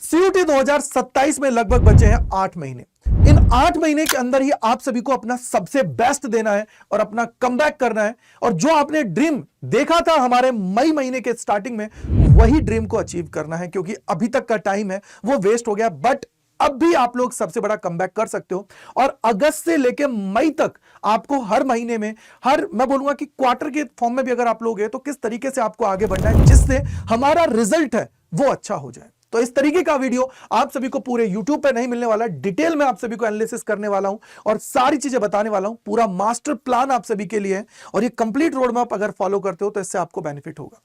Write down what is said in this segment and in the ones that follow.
CUT 2027 में लगभग बचे हैं 8 महीने। इन 8 महीने के अंदर ही आप सभी को अपना सबसे बेस्ट देना है और अपना कमबैक करना है, और जो आपने ड्रीम देखा था हमारे मई महीने के स्टार्टिंग में, वही ड्रीम को अचीव करना है, क्योंकि अभी तक का टाइम है वो वेस्ट हो गया। बट अब भी आप लोग सबसे बड़ा कमबैक कर सकते हो, और अगस्त से लेकर मई तक आपको हर महीने में, मैं बोलूंगा कि क्वार्टर के फॉर्म में भी अगर आप लोग हैं तो किस तरीके से आपको आगे बढ़ना है जिससे हमारा रिजल्ट है वो अच्छा हो जाए। तो इस तरीके का वीडियो आप सभी को पूरे YouTube पे नहीं मिलने वाला, डिटेल में आप सभी को एनालिसिस करने वाला हूं और सारी चीजें बताने वाला हूं। पूरा मास्टर प्लान आप सभी के लिए है, और ये कंप्लीट रोड मैप अगर फॉलो करते हो तो इससे आपको बेनिफिट होगा।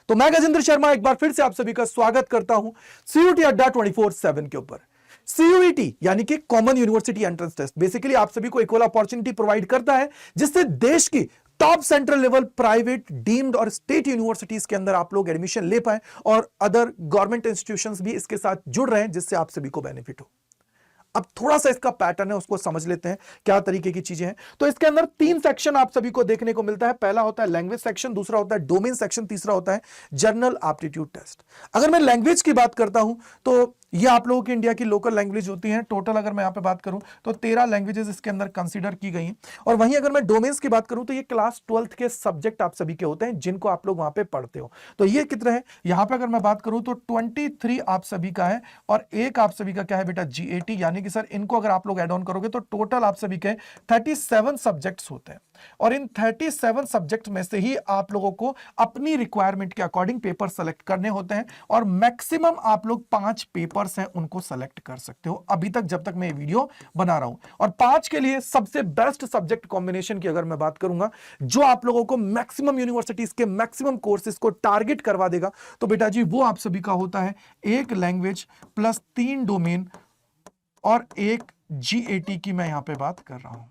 तो मैं गजेंद्र शर्मा एक बार फिर से आप सभी का स्वागत करता हूं सीयूटी अड्डा 24/7 के ऊपर। सीयूईटी यानी कि common university entrance test basically आप सभी को इक्वल अपॉर्चुनिटी प्रोवाइड करता है, जिससे देश की top central level private, deemed और स्टेट यूनिवर्सिटीज के अंदर आप लोग एडमिशन ले पाए, और अदर गवर्नमेंट इंस्टीट्यूशंस भी इसके साथ जुड़ रहे हैं, जिससे आप सभी को बेनिफिट हो। अब थोड़ा सा इसका पैटर्न है, उसको समझ लेते हैं क्या तरीके की चीजें हैं। तो इसके अंदर 3 सेक्शन आप सभी को देखने को मिलता है। पहला होता है लैंग्वेज सेक्शन, दूसरा होता है डोमेन सेक्शन, तीसरा होता है जनरल एप्टीट्यूड टेस्ट। अगर मैं लैंग्वेज की बात करता हूं तो ये आप लोगों की इंडिया की लोकल लैंग्वेज होती है। टोटल अगर मैं यहां पे बात करूं तो 13 लैंग्वेजेस इसके अंदर कंसीडर की गई हैं। और वहीं अगर मैं डोमेन्स की बात करूं तो ये क्लास 12th के सब्जेक्ट आप सभी के होते हैं, जिनको आप लोग वहां पे पढ़ते हो। तो ये कितने हैं यहां पे अगर मैं बात करूं तो 23 आप सभी का है, और एक आप सभी का क्या है बेटा, जीएटी, यानी कि सर इनको अगर आप लोग ऐड ऑन करोगे तो टोटल आप सभी के 37 सब्जेक्ट्स होते हैं। और इन 37 सब्जेक्ट में से ही आप लोगों को अपनी रिक्वायरमेंट के अकॉर्डिंग पेपर सेलेक्ट करने होते हैं, और मैक्सिमम आप लोग 5 पेपर्स हैं उनको सेलेक्ट कर सकते हो अभी तक, जब तक मैं ये वीडियो बना रहा हूं। और 5 के लिए सबसे बेस्ट सब्जेक्ट कॉम्बिनेशन की अगर मैं बात करूंगा, जो आप लोगों को मैक्सिमम यूनिवर्सिटीज के मैक्सिमम कोर्सेज को टारगेट करवा देगा, तो बेटा जी वो आप सभी का होता है 1 लैंग्वेज प्लस 3 डोमेन और 1 जीएटी की मैं यहां पे बात कर रहा हूं।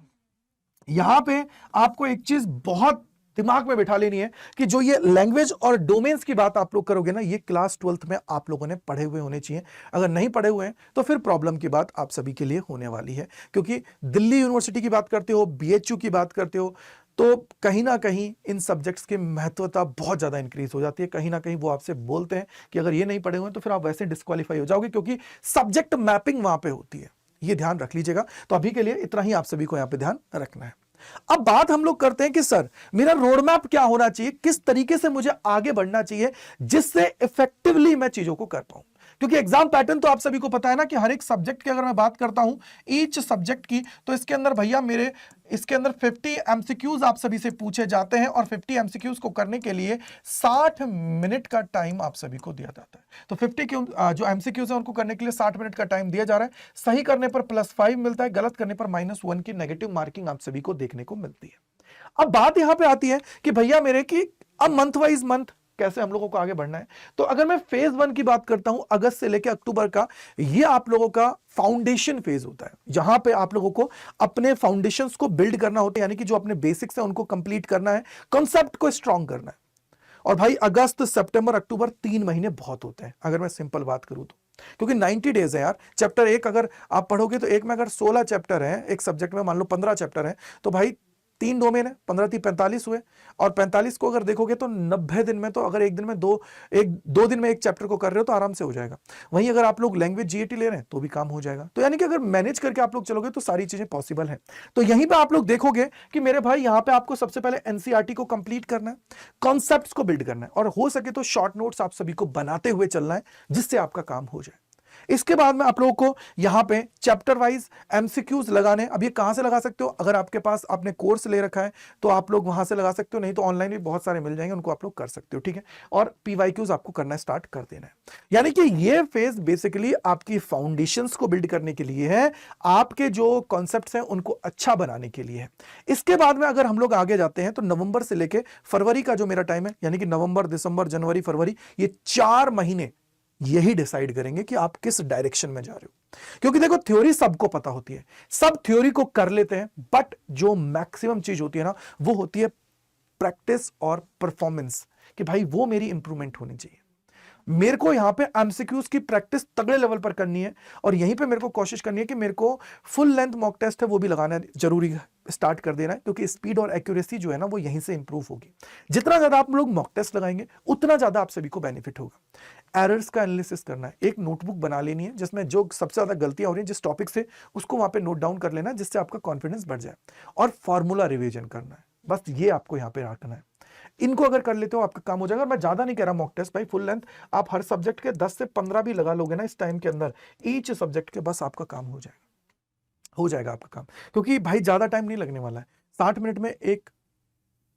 यहां पे आपको एक चीज बहुत दिमाग में बिठा लेनी है कि जो ये लैंग्वेज और डोमेन्स की बात आप लोग करोगे ना, ये क्लास 12th में आप लोगों ने पढ़े हुए होने चाहिए। अगर नहीं पढ़े हुए हैं तो फिर प्रॉब्लम की बात आप सभी के लिए होने वाली है, क्योंकि दिल्ली यूनिवर्सिटी की बात करते हो, बीएचयू की बात करते हो, तो कहीं ना कहीं इन सब्जेक्ट्स की महत्वता बहुत ज्यादा इंक्रीज हो जाती है। कहीं ना कहीं वो आपसे बोलते हैं कि अगर ये नहीं पढ़े हुए तो फिर आप वैसे डिस्क्वालीफाई हो जाओगे, क्योंकि सब्जेक्ट मैपिंग वहां पे होती है। ये ध्यान रख लीजिएगा। तो अभी के लिए इतना ही आप सभी को यहां पे ध्यान रखना है। अब बात हम लोग करते हैं कि सर मेरा रोड मैप क्या होना चाहिए, किस तरीके से मुझे आगे बढ़ना चाहिए जिससे इफेक्टिवली मैं चीजों को कर पाऊं। क्योंकि एग्जाम पैटर्न तो आप सभी को पता है ना कि हर एक सब्जेक्ट की अगर मैं बात करता हूं, ईच सब्जेक्ट की, तो इसके अंदर भैया मेरे इसके अंदर 50 एमसीक्यूज आप सभी से पूछे जाते हैं, और 50 एमसीक्यूज को करने के लिए 60 मिनट का टाइम आप सभी को दिया जाता है। तो 50 जो एमसीक्यूज है उनको करने के लिए 60 मिनट का टाइम दिया जा रहा है। सही करने पर +5 मिलता है, गलत करने पर -1 की नेगेटिव मार्किंग आप सभी को देखने को मिलती है। अब बात यहां पे आती है कि भैया मेरे की अब मंथ वाइज मंथ कैसे हम लोगों को आगे बढ़ना है। तो अगर मैं फेज 1 की बात करता हूं, अगस्त से लेकर अक्टूबर का, ये आप लोगों का फाउंडेशन फेज होता है। यहां पे आप लोगों को अपने फाउंडेशंस को बिल्ड करना होता है, यानी कि जो अपने बेसिक्स हैं उनको कंप्लीट करना है, कॉन्सेप्ट को स्ट्रांग करना है। और भाई अगस्त, सितंबर, अक्टूबर 3 महीने बहुत होते हैं अगर मैं सिंपल बात करूं तो, क्योंकि 90 डेज है यार। चैप्टर 1 अगर आप पढ़ोगे तो एक में अगर 16 चैप्टर है, एक सब्जेक्ट में मान लो 15 चैप्टर है, तो भाई 3 डोमेन है, 15 3 45 हुए। और 45 को अगर देखोगे तो 90 दिन में, तो अगर एक दिन में दो दिन में एक चैप्टर को कर रहे हो तो आराम से हो जाएगा। वहीं अगर आप लोग लैंग्वेज जीएटी ले रहे हैं तो भी काम हो जाएगा। तो यानी कि अगर मैनेज करके आप लोग चलोगे तो सारी चीजें पॉसिबल है। तो यहीं पे आप लोग देखोगे कि मेरे भाई यहां पे आपको सबसे पहले एनसीईआरटी को कंप्लीट करना है, कॉन्सेप्ट्स को बिल्ड करना है, और हो सके तो शॉर्ट नोट्स आप सभी को बनाते हुए चलना है, जिससे आपका काम हो जाए। इसके बाद में आप लोगों को यहां पे चैप्टर वाइज एमसीक्यूज लगाने। अब ये कहां से लगा सकते हो, अगर आपके पास आपने कोर्स ले रखा है तो आप लोग वहां से लगा सकते हो, नहीं तो ऑनलाइन भी बहुत सारे मिल जाएंगे, उनको आप लोग कर सकते हो, ठीक है। और पीवाईक्यूज आपको करना स्टार्ट कर देना है। यानी कि ये फेज बेसिकली आपकी फाउंडेशंस को बिल्ड करने के लिए है, आपके जो कॉन्सेप्ट्स हैं उनको अच्छा बनाने के लिए है। इसके बाद में अगर हम लोग आगे जाते हैं तो नवंबर से लेके फरवरी का जो मेरा टाइम है, यानी कि नवंबर, दिसंबर, जनवरी, फरवरी, ये 4 महीने यही डिसाइड करेंगे कि आप किस डायरेक्शन में जा रहे हो। क्योंकि देखो थ्योरी सबको पता होती है, सब थ्योरी को कर लेते हैं, बट जो मैक्सिमम चीज होती है ना, वो होती है प्रैक्टिस और परफॉर्मेंस, कि भाई वो मेरी इंप्रूवमेंट होनी चाहिए। मेरे को यहाँ पे एमसीक्यूज की प्रैक्टिस तगड़े लेवल पर करनी है और यहीं पे मेरे को कोशिश करनी है कि मेरे को फुल लेंथ मॉक टेस्ट है वो भी लगाना जरूरी है, स्टार्ट कर देना है, क्योंकि स्पीड और एक्यूरेसी जो है ना वो यहीं से इंप्रूव होगी। जितना ज्यादा आप लोग मॉक टेस्ट लगाएंगे उतना ज्यादा आप सभी को बेनिफिट होगा। एरर्स का एनालिसिस करना है, एक नोटबुक बना लेनी है जिसमें जो सबसे ज्यादा गलतियां हो रही हैं जिस टॉपिक से, उसको वहां पे नोट डाउन कर लेना है जिससे आपका कॉन्फिडेंस बढ़ जाए, और फॉर्मूला रिवीजन करना है। बस ये आपको यहाँ पे रखना है। इनको अगर कर लेते हो आपका काम हो जाएगा। और मैं ज्यादा नहीं कह रहा मॉक टेस्ट भाई, फुल लेंथ आप हर सब्जेक्ट के 10 से 15 भी लगा लोगे ना इस टाइम के अंदर, ईच सब्जेक्ट के, बस आपका काम हो जाएगा आपका काम। क्योंकि भाई ज्यादा टाइम नहीं लगने वाला है, 60 मिनट में एक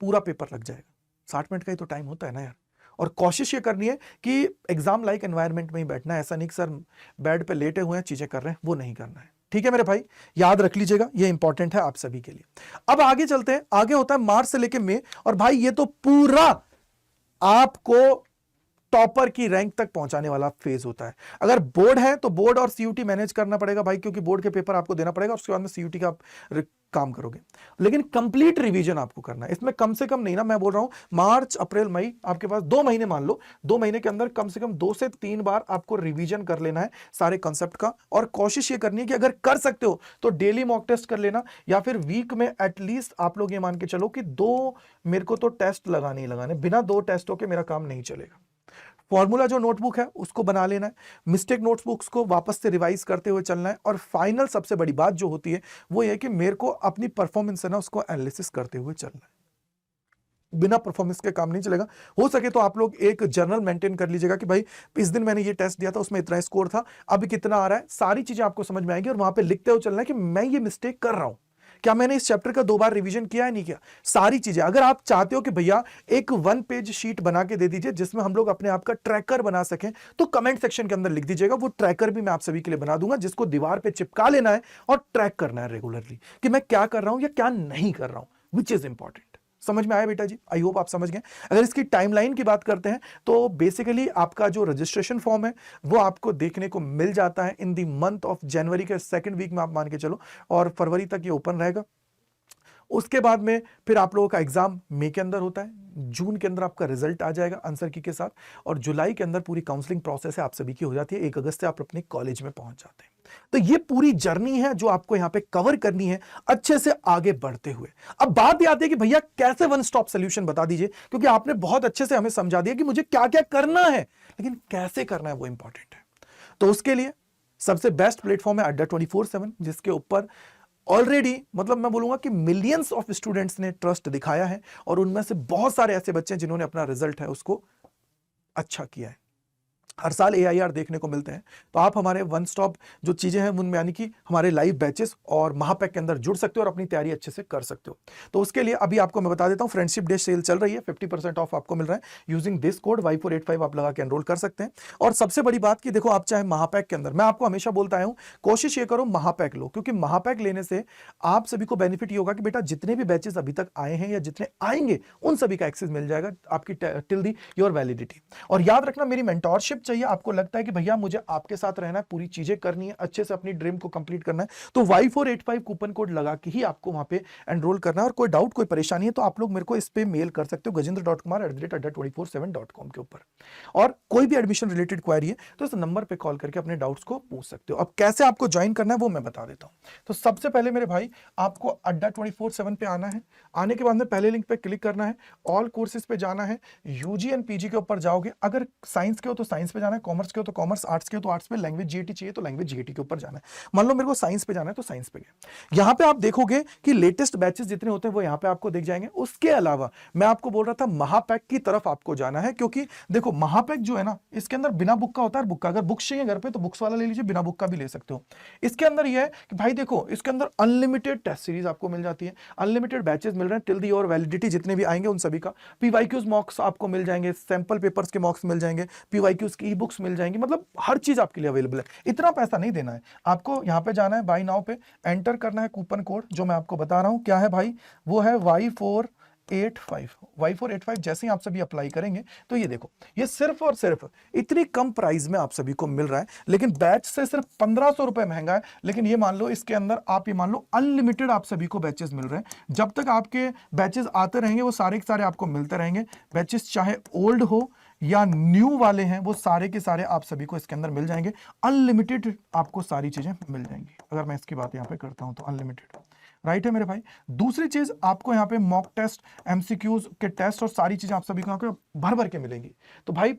पूरा पेपर लग जाएगा। 60 मिनट का ही तो टाइम होता है ना यार। और कोशिश ये करनी है कि एग्जाम लाइक एनवायरनमेंट में ही बैठना है, ऐसा नहीं कि सर बेड पे लेटे हुए हैं चीजें कर रहे हैं, वो नहीं करना है। ठीक है मेरे भाई, याद रख लीजिएगा, ये इंपॉर्टेंट है आप सभी के लिए। अब आगे चलते हैं, आगे होता है मार्च से लेके मई, और भाई ये तो पूरा आपको टॉपर की रैंक तक पहुंचाने वाला फेज होता है। अगर बोर्ड है तो बोर्ड और सीयूटी मैनेज करना पड़ेगा भाई, क्योंकि बोर्ड के पेपर आपको देना पड़ेगा, उसके बाद में सीयूटी का आप काम करोगे। लेकिन कंप्लीट रिवीजन आपको करना है, इसमें कम से कम नहीं ना, मैं बोल रहा हूं मार्च अप्रैल मई, आपके पास 2 महीने मान लो, 2 महीने के अंदर कम से कम 2 से 3 बार आपको रिवीजन कर लेना है सारे कंसेप्ट का। और कोशिश ये करनी है कि अगर कर सकते हो तो डेली मॉक टेस्ट कर लेना, या फिर वीक में एटलीस्ट आप लोग ये मान के चलो कि 2 मेरे को तो टेस्ट लगाने ही लगाने, बिना 2 टेस्टों के मेरा काम नहीं चलेगा। फॉर्मूला जो नोटबुक है उसको बना लेना है, मिस्टेक नोटबुक्स को वापस से रिवाइज करते हुए चलना है, और फाइनल सबसे बड़ी बात जो होती है वो ये कि मेरे को अपनी परफॉर्मेंस है ना उसको एनालिसिस करते हुए चलना है। बिना परफॉर्मेंस के काम नहीं चलेगा। हो सके तो आप लोग एक जर्नल मेंटेन कर लीजिएगा कि भाई इस दिन मैंने ये टेस्ट दिया था, उसमें इतना स्कोर था, अब कितना आ रहा है, सारी चीजें आपको समझ में आएंगी, और वहां पे लिखते हुए चलना है कि मैं ये मिस्टेक कर रहा हूं, क्या मैंने इस चैप्टर का 2 बार रिवीजन किया है नहीं किया, सारी चीजें। अगर आप चाहते हो कि भैया एक 1 पेज शीट बना के दे दीजिए जिसमें हम लोग अपने आप का ट्रैकर बना सकें, तो कमेंट सेक्शन के अंदर लिख दीजिएगा, वो ट्रैकर भी मैं आप सभी के लिए बना दूंगा, जिसको दीवार पे चिपका लेना है और ट्रैक करना है रेगुलरली कि मैं क्या कर रहा हूं या क्या नहीं कर रहा हूं, विच इज इंपॉर्टेंट। समझ में आया बेटा जी? आई होप आप समझ गए। अगर इसकी टाइमलाइन की बात करते हैं तो बेसिकली आपका जो रजिस्ट्रेशन फॉर्म है वो आपको देखने को मिल जाता है in the month of January के 2nd वीक में, आप मान के चलो, और फरवरी तक ये ओपन रहेगा। उसके बाद में फिर आप लोगों का एग्जाम मई के अंदर होता है, जून के अंदर आपका रिजल्ट आ जाएगा आंसर की के साथ, और जुलाई के अंदर पूरी काउंसलिंग प्रोसेस है आप सभी की हो जाती है, 1 अगस्त से आप अपने कॉलेज में पहुंच जाते हैं। तो ये पूरी जर्नी है जो आपको यहां पे कवर करनी है अच्छे से आगे बढ़ते हुए। अब बात आती है कि भैया कैसे वन स्टॉप सोल्यूशन बता दीजिए, क्योंकि आपने बहुत अच्छे से हमें समझा दिया कि मुझे क्या क्या करना है, लेकिन कैसे करना है वो इंपॉर्टेंट है। तो उसके लिए सबसे बेस्ट प्लेटफॉर्म है अड्डा 24/7, जिसके ऊपर ऑलरेडी मतलब मैं बोलूंगा कि मिलियंस ऑफ स्टूडेंट्स ने ट्रस्ट दिखाया है, और उनमें से बहुत सारे ऐसे बच्चे हैं जिन्होंने अपना रिजल्ट है उसको अच्छा किया है। हर साल AIR देखने को मिलते हैं, तो आप हमारे वन स्टॉप जो चीजें हैं उनमें यानी कि हमारे लाइव बैचेस और महापैक के अंदर जुड़ सकते हो और अपनी तैयारी अच्छे से कर सकते हो। तो उसके लिए अभी आपको मैं बता देता हूं, फ्रेंडशिप डे सेल चल रही है, 50% ऑफ आपको मिल रहा है। यूजिंग दिस कोड Y485 आप लगा के एनरोल कर सकते हैं। और सबसे बड़ी बात कि देखो, आप चाहे महापैक के अंदर, मैं आपको हमेशा बोलता आया हूं, कोशिश ये करो महापैक लो, क्योंकि महापैक लेने से आप सभी को बेनिफिट ये होगा कि बेटा जितने भी बैचेस अभी तक आए हैं या जितने आएंगे उन सभी का एक्सेस मिल जाएगा आपकी टिल दी योर वैलिडिटी। और याद रखना, मेरी मेंटोरशिप चाहिए, आपको लगता है कि भैया मुझे आपके साथ रहना है, पूरी चीजें करनी है, अच्छे से अपनी ड्रीम को कंप्लीट करना है, तो Y485 कूपन कोड लगा के ही आपको वहां पे एनरोल करना है। और कोई डाउट कोई परेशानी है तो आप लोग मेरे को इस पे मेल कर सकते हो gajendra.kumar@adda247.com के ऊपर। और कोई भी एडमिशन रिलेटेड क्वेरी है तो इस नंबर पे कॉल करके अपने डाउट्स को पूछ सकते हो। अब कैसे आपको ज्वाइन करना है वो मैं बता देता हूं। तो सबसे पहले मेरे भाई आपको अड्डा 24/7 पे आना है। आने के बाद में पहले लिंक पे क्लिक करना है, ऑल कोर्सेज पे जाना है, यूजी एंड पीजी के ऊपर जाओगे। अगर साइंस के हो तो साइंस पे जाना है, कॉमर्स के हो तो कॉमर्स, आर्ट्स के हो तो आर्ट्स पे, लैंग्वेज जीएटी चाहिए तो लैंग्वेज जीएटी के ऊपर जाना है। मान लो मेरे को साइंस पे जाना है तो साइंस पे गया। यहां पे आप देखोगे कि लेटेस्ट बैचेस जितने होते हैं वो यहां पे आपको दिख जाएंगे। उसके अलावा मैं आपको बोल रहा था महापैक की तरफ आपको जाना है, क्योंकि देखो महापैक जो है ना, इसके अंदर बिना बुक का होता है, बुक का अगर बुक्स चाहिए घर पे तो बुक्स वाला ले लीजिए, बिना बुक का भी ले सकते हो। इसके अंदर यह है कि भाई देखो, इसके अंदर अनलिमिटेड टेस्ट सीरीज आपको मिल जाती है, अनलिमिटेड बैचेस मिल रहे हैं टिल दी योर वैलिडिटी, जितने भी आएंगे उन सभी का। पीवाईक्यूज मॉक्स आपको मिल जाएंगे, सैंपल पेपर्स के मॉक्स मिल जाएंगे, पीवाईक्यूज की ई बुक्स मिल जाएंगी, मतलब हर चीज आपके लिए अवेलेबल है। इतना पैसा नहीं देना है आपको, यहां पे जाना है बाय नाउ पे, एंटर करना है कूपन कोड जो मैं आपको बता रहा हूं क्या है भाई, वो है Y485। जैसे ही आप सभी अप्लाई करेंगे तो ये देखो, ये सिर्फ और सिर्फ इतनी कम प्राइस में आप सभी को मिल रहा है, लेकिन बैच से सिर्फ 1500 रुपए महंगा है। लेकिन ये मान लो इसके अंदर आप ये मान लो अनलिमिटेड आप सभी को बैचेस मिल रहे हैं। जब तक आपके बैचेस आते रहेंगे वो सारे के सारे आपको मिलते रहेंगे। बैचेस चाहे ओल्ड हो या न्यू वाले हैं, वो सारे के सारे आप सभी को इसके अंदर मिल जाएंगे। अनलिमिटेड आपको सारी चीजें मिल जाएंगी। अगर मैं इसकी बात यहां पे करता हूं तो अनलिमिटेड, राइट है मेरे भाई। दूसरी चीज, आपको यहाँ पे मॉक टेस्ट, एमसीक्यूज के टेस्ट और सारी चीजें आप सभी को यहाँ पे भर भर के मिलेंगी। तो भाई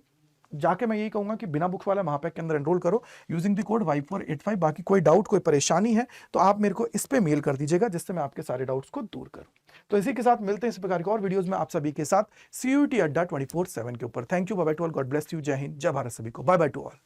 जाके मैं यही कहूंगा कि बिना बुक्स वाला महापैक के अंदर एनरोल करो यूजिंग द कोड Y485। बाकी कोई डाउट, कोई परेशानी है तो आप मेरे को इस पे मेल कर दीजिएगा, जिससे मैं आपके सारे डाउट्स को दूर करूं। तो इसी के साथ मिलते हैं इस प्रकार के और वीडियोस में आप सभी के साथ CUET अड्डा 24/7 के ऊपर। Thank you, bye bye to all, God bless you, जय हिंद, जय भारत सभी को, बाय बाय टू ऑल।